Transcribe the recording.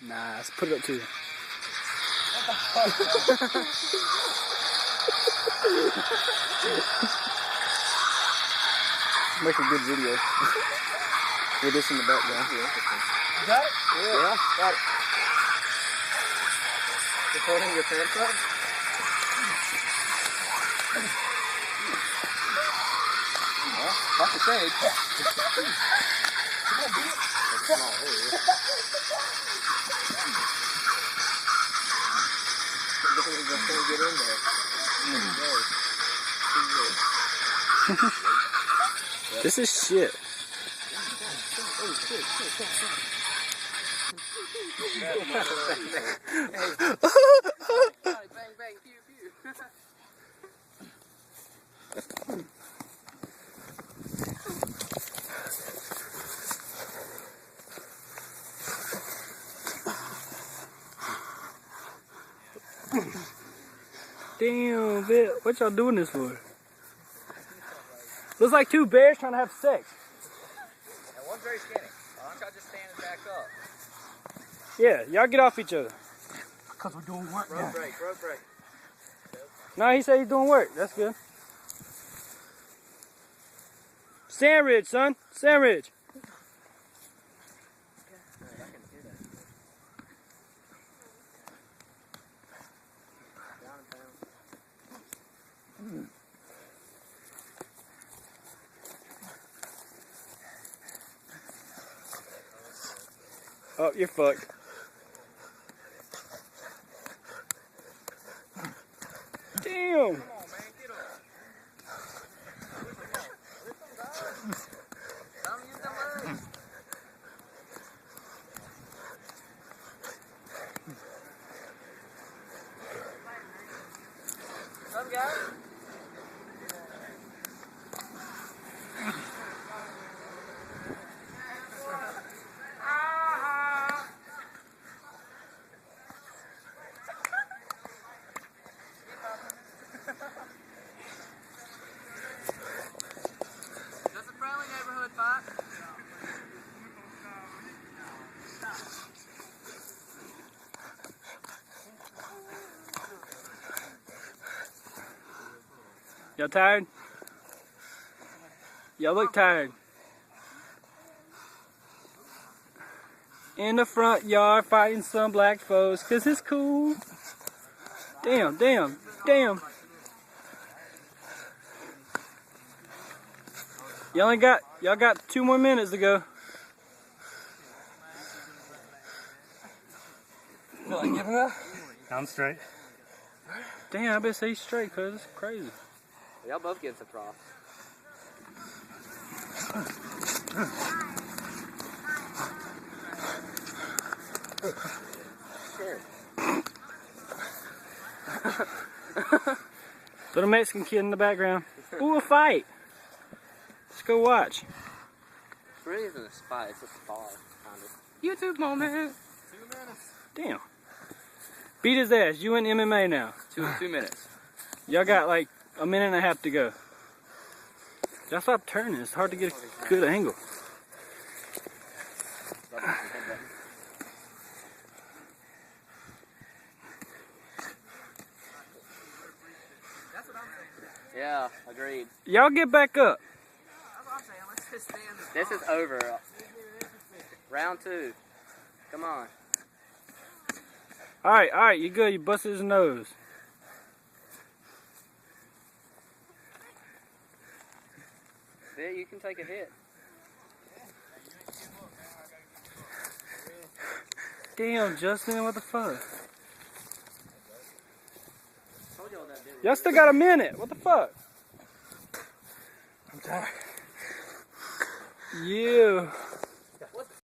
Nah, let's put it up to you. Make a good video with this in the background. You got it? Yeah, got it. You're holding your pants up? Well, that's the shade. Get in there. This is shit. Bang, bang, pew, pew. Damn, Vic, what y'all doing this for? Looks like two bears trying to have sex. And one's very skinny. Why don't y'all just stand and back up? Yeah, y'all get off each other. Because we're doing work now. Road break, road break. No, he said he's doing work. That's good. Sandridge, son. Sandridge. Oh, you're fucked. Damn. Come on, man, get up. Don't use them legs. Come, guys. Just a friendly neighborhood fight. Y'all tired? Y'all look tired. In the front yard fighting some black foes, 'cause it's cool. Damn, damn, damn. Y'all got 2 more minutes to go. Feel like giving up? I'm straight. Damn, I bet say he's straight, 'cause it's crazy. Y'all both get the props. Little Mexican kid in the background. Ooh, a fight. Let's go watch. It really isn't a spot, it's a spar, kind of. YouTube moment. 2 minutes. Damn. Beat his ass. You in MMA now. 2 minutes. Y'all got like a minute and a half to go. Y'all stop turning. It's hard to get a good angle. Yeah, agreed. Y'all get back up. That's what I'm saying, let's just stand. This is over. Round 2. Come on. Alright, you good. You busted his nose. Vic, you can take a hit. Damn, Justin, what the fuck? Told y'all that, didn't Y'all still got a minute. What the fuck? I'm tired. You.